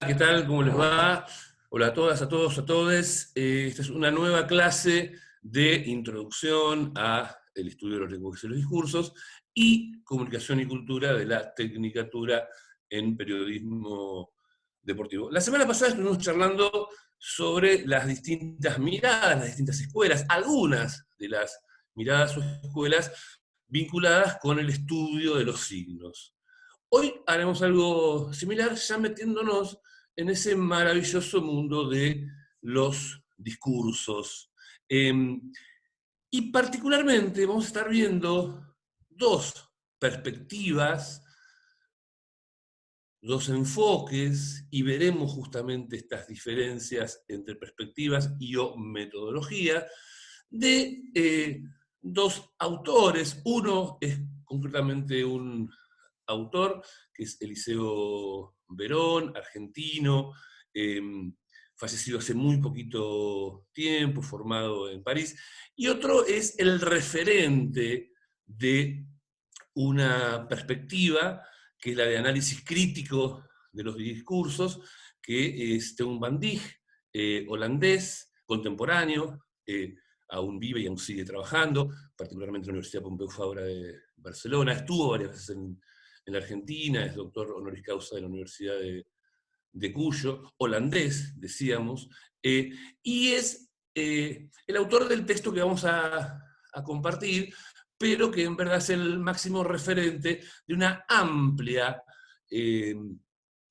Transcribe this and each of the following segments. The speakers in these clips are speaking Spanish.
¿Qué tal? ¿Cómo les va? Hola a todas, a todos, a todes. Esta es una nueva clase de introducción a el estudio de los lenguajes y los discursos y comunicación y cultura de la Tecnicatura en Periodismo Deportivo. La semana pasada estuvimos charlando sobre las distintas miradas, las distintas escuelas, algunas de las miradas o escuelas vinculadas con el estudio de los signos. Hoy haremos algo similar, ya metiéndonos en ese maravilloso mundo de los discursos. Y particularmente vamos a estar viendo dos perspectivas, dos enfoques, y veremos justamente estas diferencias entre perspectivas y o metodología de dos autores. Uno es concretamente un autor, que es Eliseo Verón, argentino, eh, fallecido hace muy poquito tiempo, formado en París, y otro es el referente de una perspectiva, que es la de análisis crítico de los discursos, que es Teun van Dijk, holandés, contemporáneo, aún vive y aún sigue trabajando, particularmente en la Universidad Pompeu Fabra de Barcelona, estuvo varias veces en la Argentina, es doctor honoris causa de la Universidad de Cuyo, holandés, decíamos, y es el autor del texto que vamos a compartir, pero que en verdad es el máximo referente de una amplia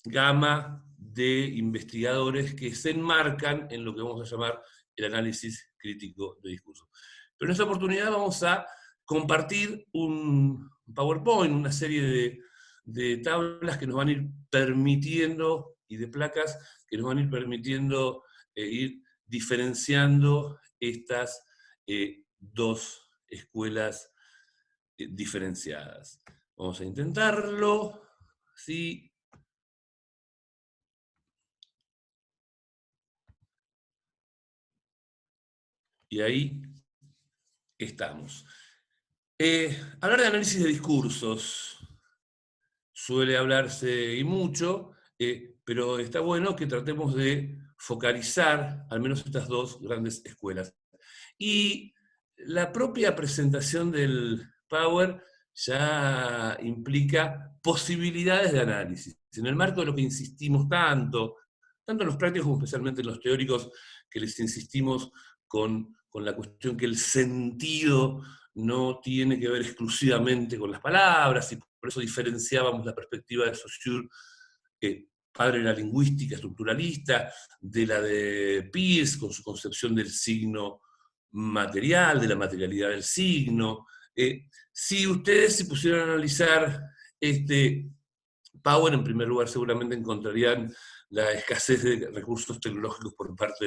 gama de investigadores que se enmarcan en lo que vamos a llamar el análisis crítico de discurso. Pero en esta oportunidad vamos a compartir un PowerPoint, una serie de tablas que nos van a ir permitiendo, y de placas que nos van a ir permitiendo ir diferenciando estas dos escuelas diferenciadas. Vamos a intentarlo. ¿Sí? Y ahí estamos. Hablar de análisis de discursos suele hablarse y mucho, pero está bueno que tratemos de focalizar al menos estas dos grandes escuelas. Y la propia presentación del Power ya implica posibilidades de análisis. En el marco de lo que insistimos tanto en los prácticos como especialmente en los teóricos, que les insistimos con la cuestión que el sentido no tiene que ver exclusivamente con las palabras, y por eso diferenciábamos la perspectiva de Saussure, padre de la lingüística estructuralista, de la de Peirce, con su concepción del signo material, de la materialidad del signo. Si ustedes se pusieran a analizar este Power, en primer lugar seguramente encontrarían la escasez de recursos tecnológicos por parte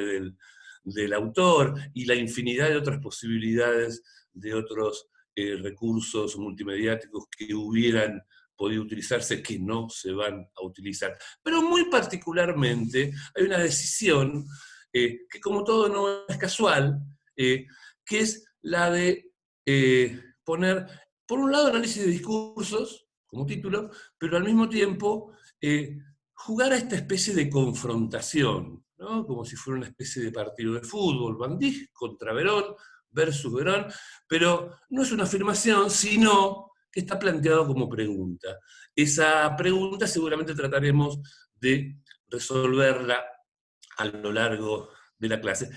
del autor y la infinidad de otras posibilidades de otros recursos multimediáticos que hubieran podido utilizarse, que no se van a utilizar. Pero muy particularmente hay una decisión que, como todo, no es casual, que es la de poner, por un lado, análisis de discursos como título, pero al mismo tiempo jugar a esta especie de confrontación, ¿no? Como si fuera una especie de partido de fútbol, Van Dijk contra Verón versus Verón, pero no es una afirmación, sino que está planteado como pregunta. Esa pregunta seguramente trataremos de resolverla a lo largo de la clase.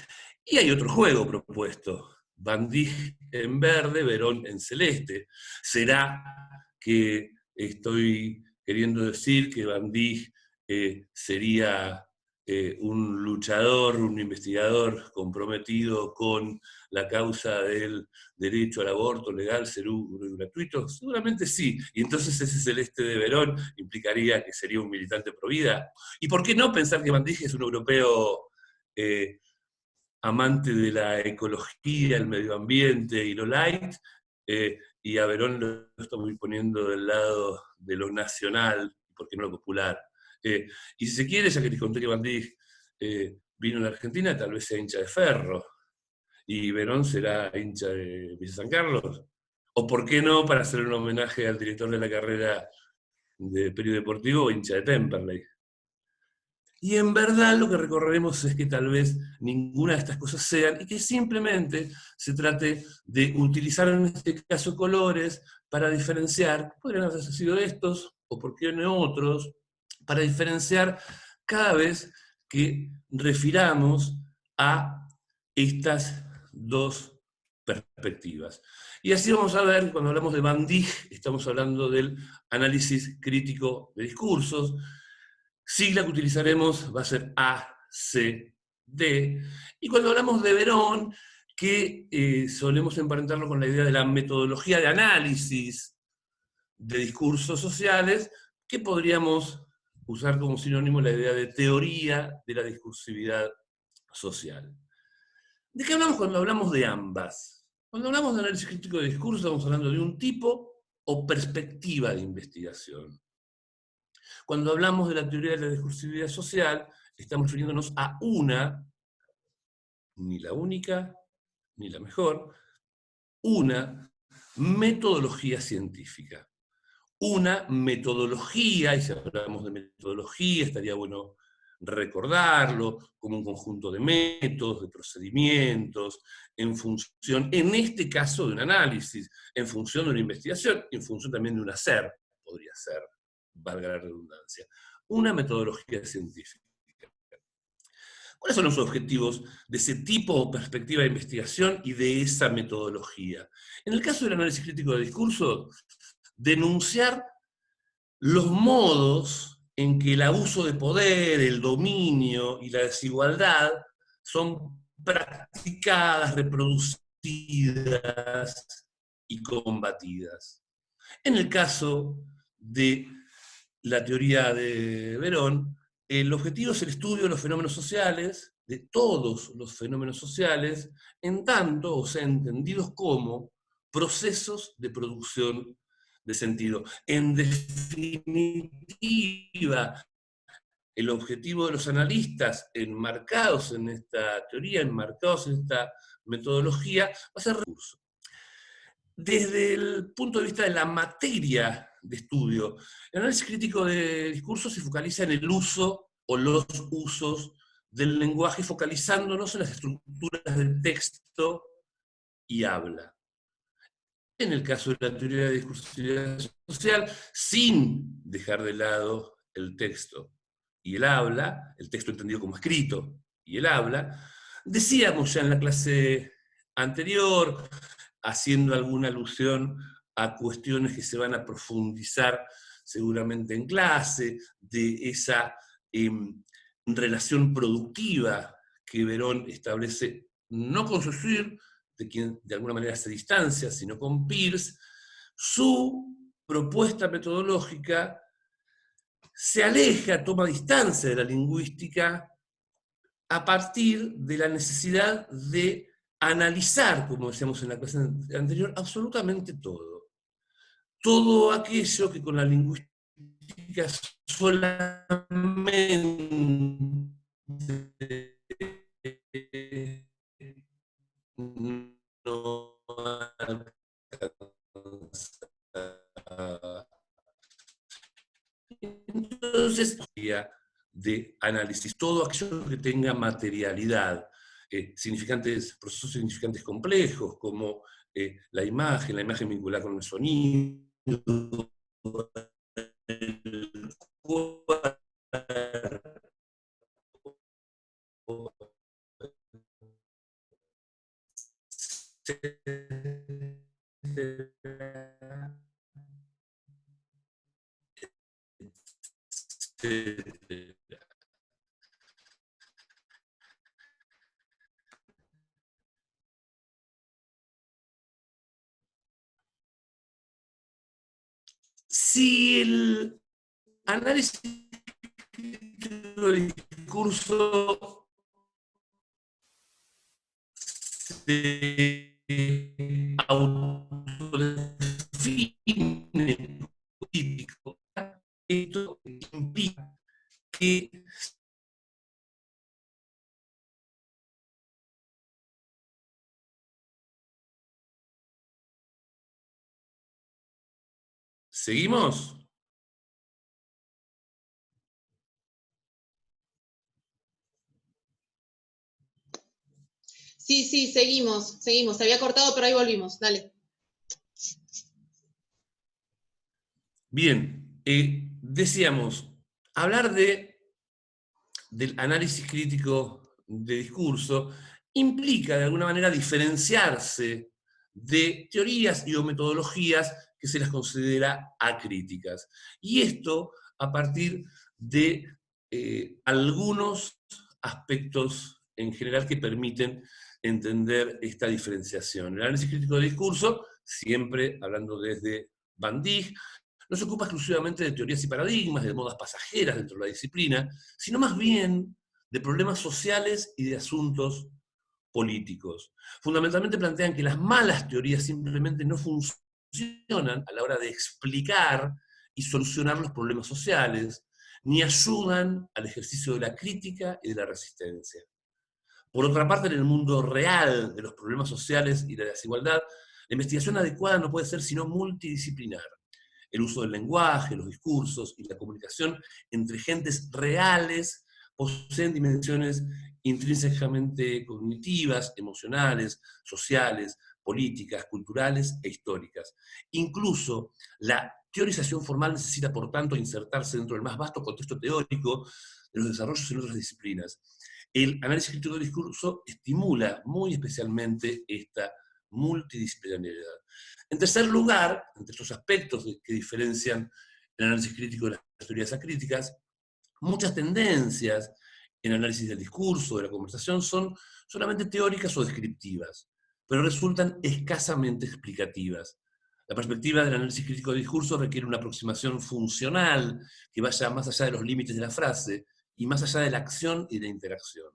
Y hay otro juego propuesto, Van Dijk en verde, Verón en celeste. ¿Será que estoy queriendo decir que Van Dijk sería un luchador, un investigador comprometido con la causa del derecho al aborto legal, seguro y gratuito? Seguramente sí. Y entonces ese celeste de Verón implicaría que sería un militante pro vida. ¿Y por qué no pensar que Van Dijk es un europeo amante de la ecología, el medio ambiente y lo light, y a Verón lo estamos poniendo del lado de lo nacional, ¿por qué no lo popular? Y si se quiere, ya que les conté que Van Dijk vino a la Argentina, tal vez sea hincha de Ferro, y Verón será hincha de Villa San Carlos. O por qué no, para hacer un homenaje al director de la carrera de periodismo deportivo, hincha de Temperley. Y en verdad lo que recorreremos es que tal vez ninguna de estas cosas sean, y que simplemente se trate de utilizar en este caso colores para diferenciar, podrían haber sido estos, o por qué no otros, para diferenciar cada vez que refiramos a estas dos perspectivas. Y así vamos a ver, cuando hablamos de Van Dijk, estamos hablando del análisis crítico de discursos. Sigla que utilizaremos va a ser ACD. Y cuando hablamos de Verón, que solemos emparentarlo con la idea de la metodología de análisis de discursos sociales, que podríamos usar como sinónimo la idea de teoría de la discursividad social. ¿De qué hablamos cuando hablamos de ambas? Cuando hablamos de análisis crítico de discurso, estamos hablando de un tipo o perspectiva de investigación. Cuando hablamos de la teoría de la discursividad social, estamos refiriéndonos a una, ni la única, ni la mejor, una metodología científica. Una metodología, y si hablamos de metodología, estaría bueno recordarlo como un conjunto de métodos, de procedimientos, en función, en este caso, de un análisis, en función de una investigación, en función también de un hacer, podría ser, valga la redundancia, una metodología científica. ¿Cuáles son los objetivos de ese tipo o perspectiva de investigación y de esa metodología? En el caso del análisis crítico de discurso, denunciar los modos en que el abuso de poder, el dominio y la desigualdad son practicadas, reproducidas y combatidas. En el caso de la teoría de Verón, el objetivo es el estudio de los fenómenos sociales, de todos los fenómenos sociales, en tanto, o sea, entendidos como procesos de producción de sentido. En definitiva, el objetivo de los analistas enmarcados en esta teoría, enmarcados en esta metodología, va a ser recurso. Desde el punto de vista de la materia de estudio, el análisis crítico de discursos se focaliza en el uso o los usos del lenguaje, focalizándonos en las estructuras del texto y habla. En el caso de la teoría de discursividad social, sin dejar de lado el texto y el habla, el texto entendido como escrito y el habla, decíamos ya en la clase anterior, haciendo alguna alusión a cuestiones que se van a profundizar seguramente en clase, de esa relación productiva que Verón establece no con Saussure, de quien de alguna manera se distancia, sino con Peirce. Su propuesta metodológica se aleja, toma distancia de la lingüística a partir de la necesidad de analizar, como decíamos en la clase anterior, absolutamente todo. Todo aquello que con la lingüística solamente no alcanza. Entonces, de análisis, todo aquello que tenga materialidad, significantes, procesos significantes complejos, como la imagen vinculada con el sonido, el cuerpo, si el análisis del discurso se autodefine político, esto implica que seguimos. Sí, seguimos. Se había cortado, pero ahí volvimos. Dale. Bien, decíamos, hablar del análisis crítico de discurso implica de alguna manera diferenciarse de teorías y o metodologías que se las considera acríticas. Y esto a partir de algunos aspectos en general que permiten entender esta diferenciación. El análisis crítico de discurso, siempre hablando desde Van Dijk, no se ocupa exclusivamente de teorías y paradigmas, de modas pasajeras dentro de la disciplina, sino más bien de problemas sociales y de asuntos políticos. Fundamentalmente plantean que las malas teorías simplemente no funcionan a la hora de explicar y solucionar los problemas sociales, ni ayudan al ejercicio de la crítica y de la resistencia. Por otra parte, en el mundo real de los problemas sociales y de la desigualdad, la investigación adecuada no puede ser sino multidisciplinar. El uso del lenguaje, los discursos y la comunicación entre gentes reales poseen dimensiones intrínsecamente cognitivas, emocionales, sociales, políticas, culturales e históricas. Incluso la teorización formal necesita, por tanto, insertarse dentro del más vasto contexto teórico de los desarrollos en otras disciplinas. El análisis crítico del discurso estimula muy especialmente esta multidisciplinariedad. En tercer lugar, entre estos aspectos que diferencian el análisis crítico de las teorías acríticas, muchas tendencias en el análisis del discurso, de la conversación, son solamente teóricas o descriptivas, pero resultan escasamente explicativas. La perspectiva del análisis crítico del discurso requiere una aproximación funcional que vaya más allá de los límites de la frase y más allá de la acción y de la interacción.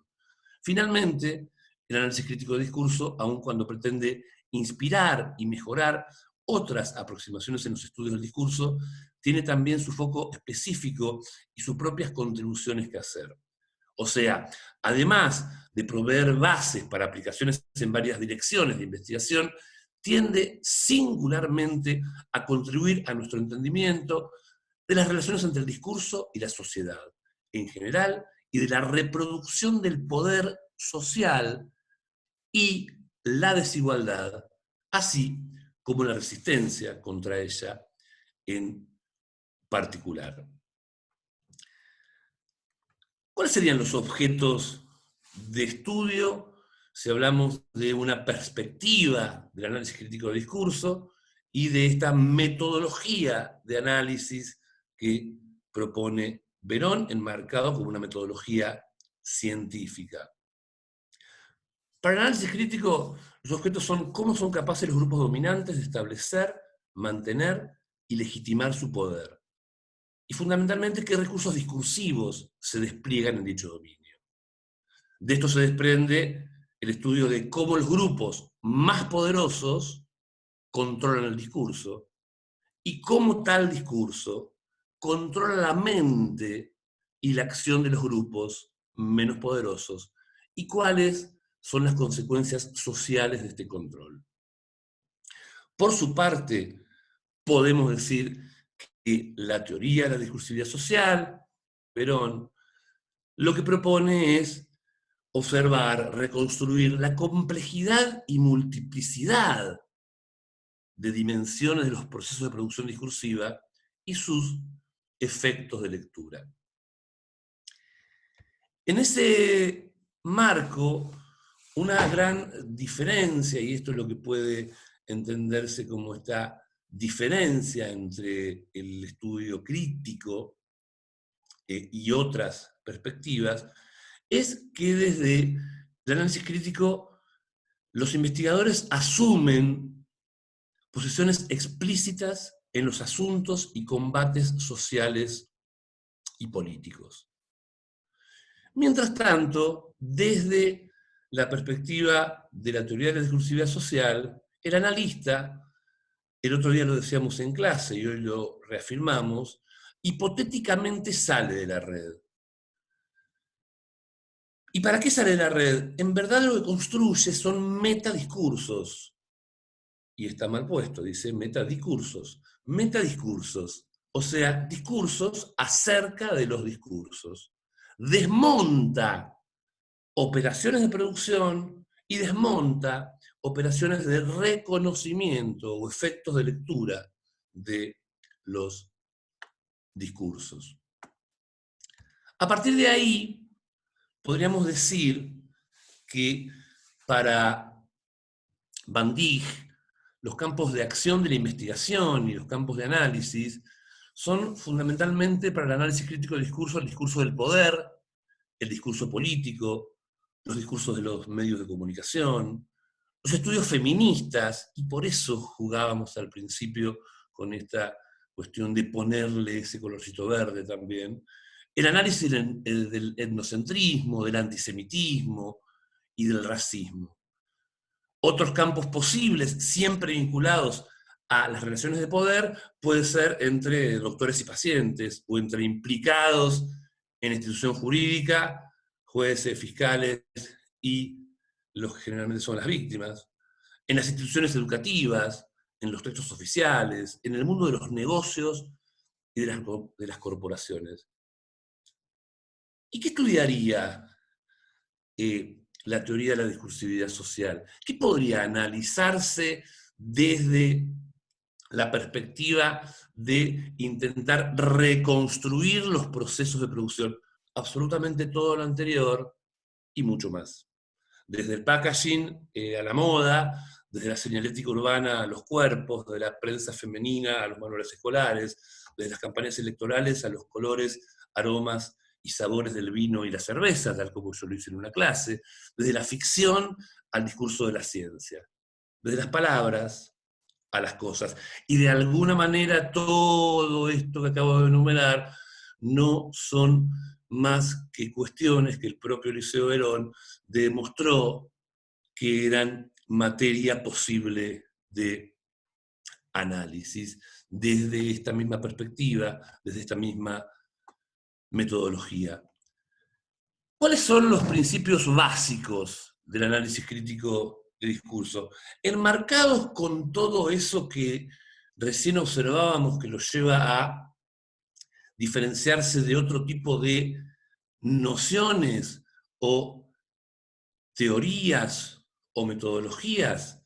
Finalmente, el análisis crítico del discurso, aun cuando pretende inspirar y mejorar otras aproximaciones en los estudios del discurso, tiene también su foco específico y sus propias contribuciones que hacer. O sea, además de proveer bases para aplicaciones en varias direcciones de investigación, tiende singularmente a contribuir a nuestro entendimiento de las relaciones entre el discurso y la sociedad en general y de la reproducción del poder social y la desigualdad, así como la resistencia contra ella en particular. ¿Cuáles serían los objetos de estudio si hablamos de una perspectiva del análisis crítico del discurso y de esta metodología de análisis que propone Verón, enmarcado como una metodología científica? Para el análisis crítico, los objetos son cómo son capaces los grupos dominantes de establecer, mantener y legitimar su poder. Y fundamentalmente, qué recursos discursivos se despliegan en dicho dominio. De esto se desprende el estudio de cómo los grupos más poderosos controlan el discurso y cómo tal discurso controla la mente y la acción de los grupos menos poderosos y cuáles son las consecuencias sociales de este control. Por su parte, podemos decir que la teoría de la discursividad social, Verón, lo que propone es observar, reconstruir la complejidad y multiplicidad de dimensiones de los procesos de producción discursiva y sus efectos de lectura. En ese marco, una gran diferencia, y esto es lo que puede entenderse como esta diferencia entre el estudio crítico y otras perspectivas, es que desde el análisis crítico los investigadores asumen posiciones explícitas en los asuntos y combates sociales y políticos. Mientras tanto, desde la perspectiva de la teoría de la discursividad social, el analista, el otro día lo decíamos en clase y hoy lo reafirmamos, hipotéticamente sale de la red. ¿Y para qué sale de la red? En verdad lo que construye son metadiscursos. Y está mal puesto, dice metadiscursos. Metadiscursos, o sea, discursos acerca de los discursos. Desmonta operaciones de producción y desmonta operaciones de reconocimiento o efectos de lectura de los discursos. A partir de ahí, podríamos decir que para Van Dijk, los campos de acción de la investigación y los campos de análisis son fundamentalmente para el análisis crítico del discurso, el discurso del poder, el discurso político, los discursos de los medios de comunicación, los estudios feministas, y por eso jugábamos al principio con esta cuestión de ponerle ese colorcito verde también, el análisis del etnocentrismo, del antisemitismo y del racismo. Otros campos posibles, siempre vinculados a las relaciones de poder, puede ser entre doctores y pacientes, o entre implicados en institución jurídica, jueces, fiscales y los que generalmente son las víctimas, en las instituciones educativas, en los textos oficiales, en el mundo de los negocios y de las corporaciones. ¿Y qué estudiaría la teoría de la discursividad social? ¿Qué podría analizarse desde la perspectiva de intentar reconstruir los procesos de producción? Absolutamente todo lo anterior y mucho más. Desde el packaging a la moda, desde la señalética urbana a los cuerpos, de la prensa femenina a los manuales escolares, desde las campañas electorales a los colores, aromas y sabores del vino y la cerveza, tal como yo lo hice en una clase, desde la ficción al discurso de la ciencia, desde las palabras a las cosas. Y de alguna manera todo esto que acabo de enumerar no son más que cuestiones que el propio Liceo Verón demostró que eran materia posible de análisis desde esta misma perspectiva, desde esta misma metodología. ¿Cuáles son los principios básicos del análisis crítico de discurso? Enmarcados con todo eso que recién observábamos que lo lleva a diferenciarse de otro tipo de nociones o teorías o metodologías,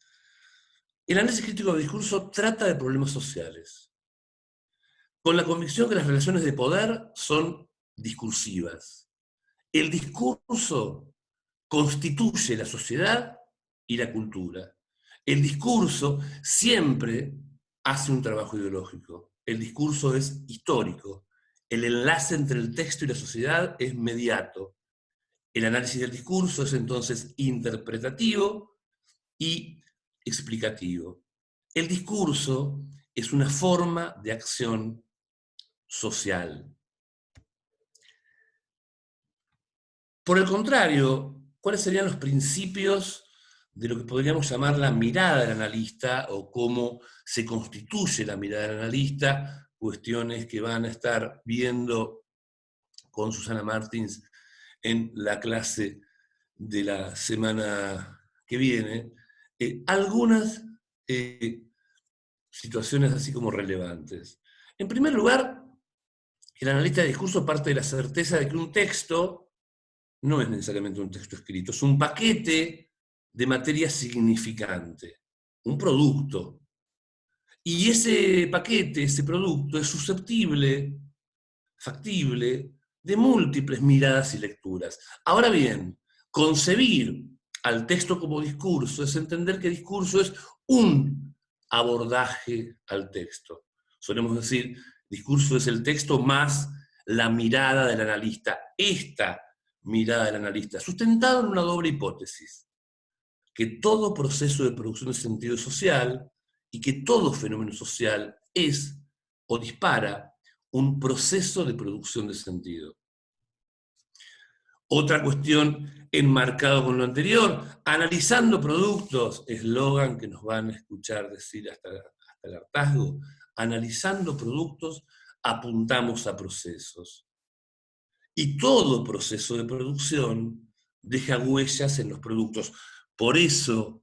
el análisis crítico del discurso trata de problemas sociales, con la convicción que las relaciones de poder son discursivas. El discurso constituye la sociedad y la cultura. El discurso siempre hace un trabajo ideológico. El discurso es histórico. El enlace entre el texto y la sociedad es mediato. El análisis del discurso es entonces interpretativo y explicativo. El discurso es una forma de acción social. Por el contrario, ¿cuáles serían los principios de lo que podríamos llamar la mirada del analista o cómo se constituye la mirada del analista? Cuestiones que van a estar viendo con Susana Martins en la clase de la semana que viene. Algunas situaciones así como relevantes. En primer lugar, el analista de discurso parte de la certeza de que un texto no es necesariamente un texto escrito, es un paquete de materia significante, un producto. Y ese paquete, ese producto, es susceptible, factible, de múltiples miradas y lecturas. Ahora bien, concebir al texto como discurso es entender que discurso es un abordaje al texto. Solemos decir, discurso es el texto más la mirada del analista. Esta mirada del analista, sustentado en una doble hipótesis, que todo proceso de producción de sentido social y que todo fenómeno social es o dispara un proceso de producción de sentido. Otra cuestión enmarcado con lo anterior, analizando productos, eslogan que nos van a escuchar decir hasta el hartazgo, analizando productos apuntamos a procesos. Y todo proceso de producción deja huellas en los productos. Por eso,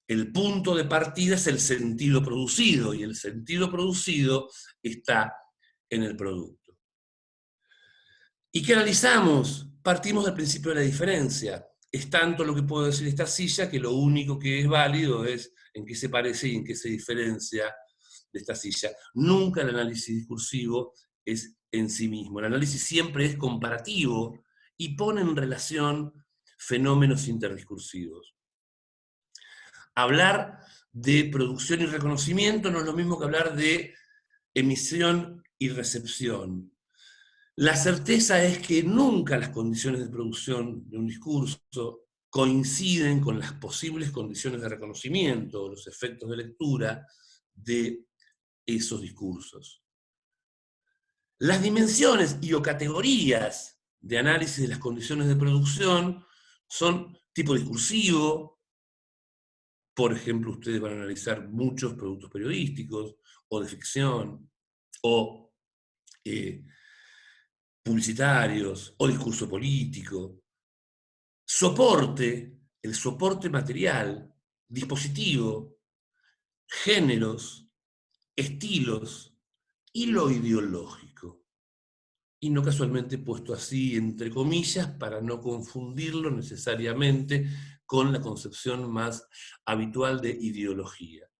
el punto de partida es el sentido producido, y el sentido producido está en el producto. ¿Y qué analizamos? Partimos del principio de la diferencia. es tanto lo que puedo decir esta silla que lo único que es válido es en qué se parece y en qué se diferencia de esta silla. Nunca el análisis discursivo es en sí mismo. El análisis siempre es comparativo y pone en relación fenómenos interdiscursivos. Hablar de producción y reconocimiento no es lo mismo que hablar de emisión y recepción. La certeza es que nunca las condiciones de producción de un discurso coinciden con las posibles condiciones de reconocimiento o los efectos de lectura de esos discursos. Las dimensiones y o categorías de análisis de las condiciones de producción son tipo discursivo. Por ejemplo, ustedes van a analizar muchos productos periodísticos o de ficción o publicitarios o discurso político. Soporte, el soporte material, dispositivo, géneros, estilos y lo ideológico. Y no casualmente puesto así entre comillas para no confundirlo necesariamente con la concepción más habitual de ideología.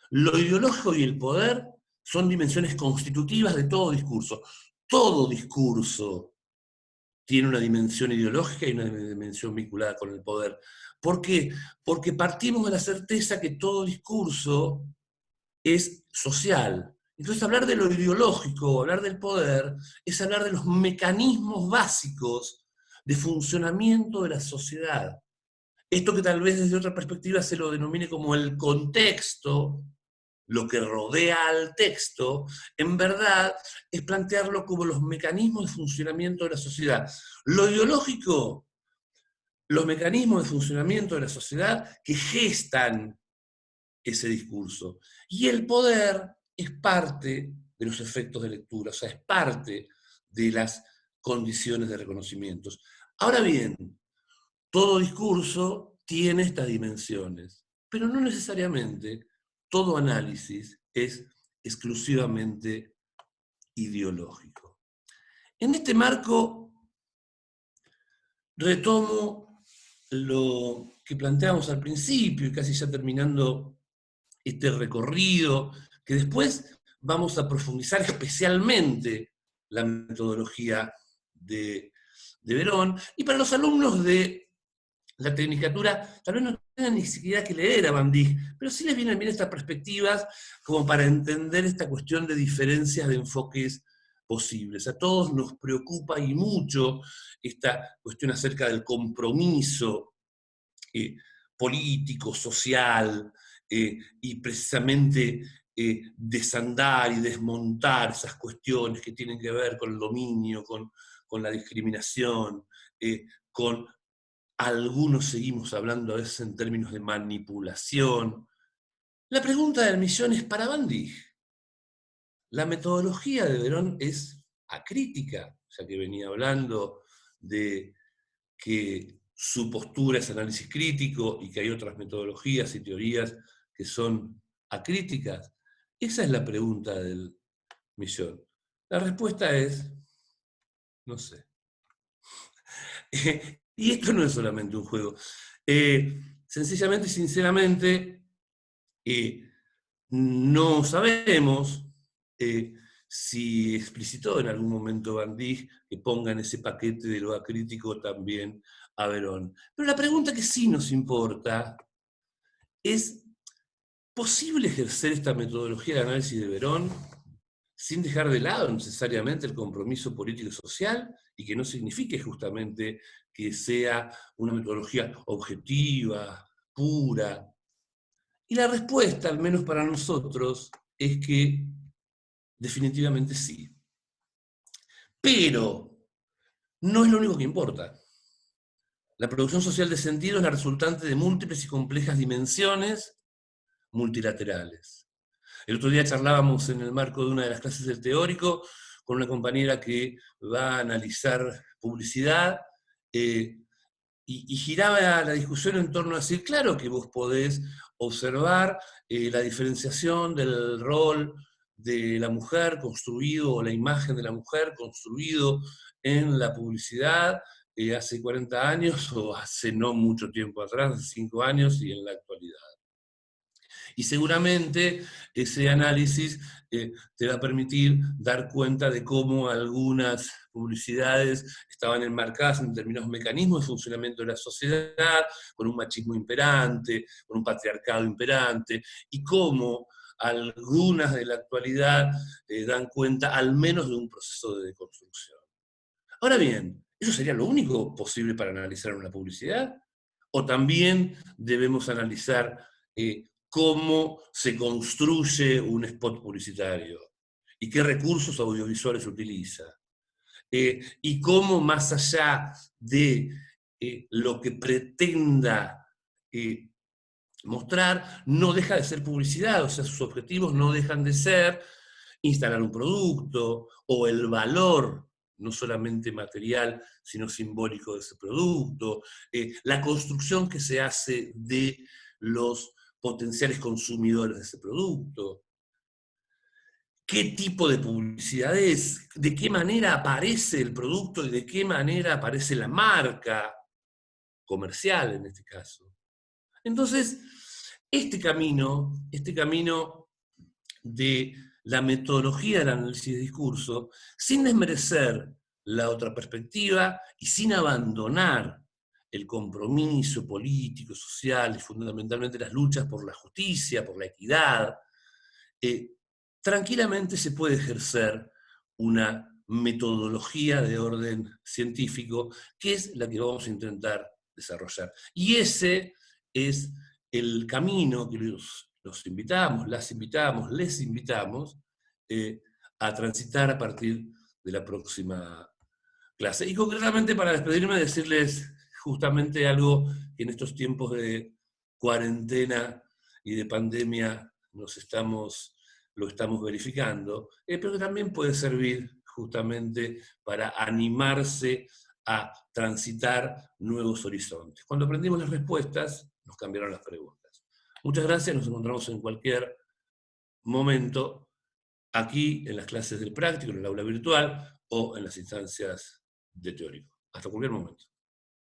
Lo ideológico y el poder son dimensiones constitutivas de todo discurso. Todo discurso tiene una dimensión ideológica y una dimensión vinculada con el poder. ¿Por qué? Porque partimos de la certeza que todo discurso es social. Entonces hablar de lo ideológico, hablar del poder, es hablar de los mecanismos básicos de funcionamiento de la sociedad. Esto que tal vez desde otra perspectiva se lo denomine como el contexto, lo que rodea al texto, en verdad es plantearlo como los mecanismos de funcionamiento de la sociedad. Lo ideológico, los mecanismos de funcionamiento de la sociedad que gestan ese discurso. Y el poder es parte de los efectos de lectura, o sea, es parte de las condiciones de reconocimientos. Ahora bien, todo discurso tiene estas dimensiones, pero no necesariamente todo análisis es exclusivamente ideológico. En este marco, retomo lo que planteamos al principio, y casi ya terminando este recorrido, que después vamos a profundizar especialmente la metodología de Verón, y para los alumnos de la tecnicatura tal vez no tengan ni siquiera que leer a Van Dijk, pero sí les vienen bien estas perspectivas como para entender esta cuestión de diferencias de enfoques posibles. A todos nos preocupa y mucho esta cuestión acerca del compromiso político, social, y precisamente desandar y desmontar esas cuestiones que tienen que ver con el dominio, con la discriminación, con algunos seguimos hablando a veces en términos de manipulación. La pregunta del millón es para Van Dijk. La metodología de Verón es acrítica, ya que venía hablando de que su postura es análisis crítico y que hay otras metodologías y teorías que son acríticas. Esa es la pregunta del millón. La respuesta es, no sé. Y esto no es solamente un juego. Sencillamente, sinceramente, no sabemos si explicitó en algún momento Van Dijk que ponga en ese paquete de lo acrítico también a Verón. Pero la pregunta que sí nos importa es, ¿posible ejercer esta metodología de análisis de Verón sin dejar de lado necesariamente el compromiso político y social, y que no signifique justamente que sea una metodología objetiva, pura? Y la respuesta, al menos para nosotros, es que definitivamente sí. Pero no es lo único que importa. La producción social de sentido es la resultante de múltiples y complejas dimensiones multilaterales. El otro día charlábamos en el marco de una de las clases del teórico con una compañera que va a analizar publicidad, y giraba la discusión en torno a decir, claro que vos podés observar la diferenciación del rol de la mujer construido, o la imagen de la mujer construido en la publicidad, hace 40 años o hace no mucho tiempo atrás, hace 5 años y en la actualidad. Y seguramente ese análisis te va a permitir dar cuenta de cómo algunas publicidades estaban enmarcadas en determinados mecanismos de funcionamiento de la sociedad, con un machismo imperante, con un patriarcado imperante, y cómo algunas de la actualidad dan cuenta al menos de un proceso de deconstrucción. Ahora bien, ¿eso sería lo único posible para analizar una publicidad? ¿O también debemos analizar cómo se construye un spot publicitario? ¿Y qué recursos audiovisuales utiliza? Y cómo, más allá de lo que pretenda eh, mostrar, no deja de ser publicidad, o sea, sus objetivos no dejan de ser instalar un producto o el valor, no solamente material, sino simbólico de ese producto, la construcción que se hace de los potenciales consumidores de ese producto, qué tipo de publicidad es, de qué manera aparece el producto y de qué manera aparece la marca comercial en este caso. Entonces, este camino de la metodología del análisis de discurso, sin desmerecer la otra perspectiva y sin abandonar el compromiso político, social y fundamentalmente las luchas por la justicia, por la equidad, eh, tranquilamente se puede ejercer una metodología de orden científico, que es la que vamos a intentar desarrollar. Y ese es el camino que los invitamos, las invitamos, les invitamos a transitar a partir de la próxima clase. Y concretamente para despedirme, decirles justamente algo que en estos tiempos de cuarentena y de pandemia lo estamos verificando, pero que también puede servir justamente para animarse a transitar nuevos horizontes. Cuando aprendimos las respuestas, nos cambiaron las preguntas. Muchas gracias, nos encontramos en cualquier momento aquí en las clases del práctico, en el aula virtual o en las instancias de teórico. Hasta cualquier momento.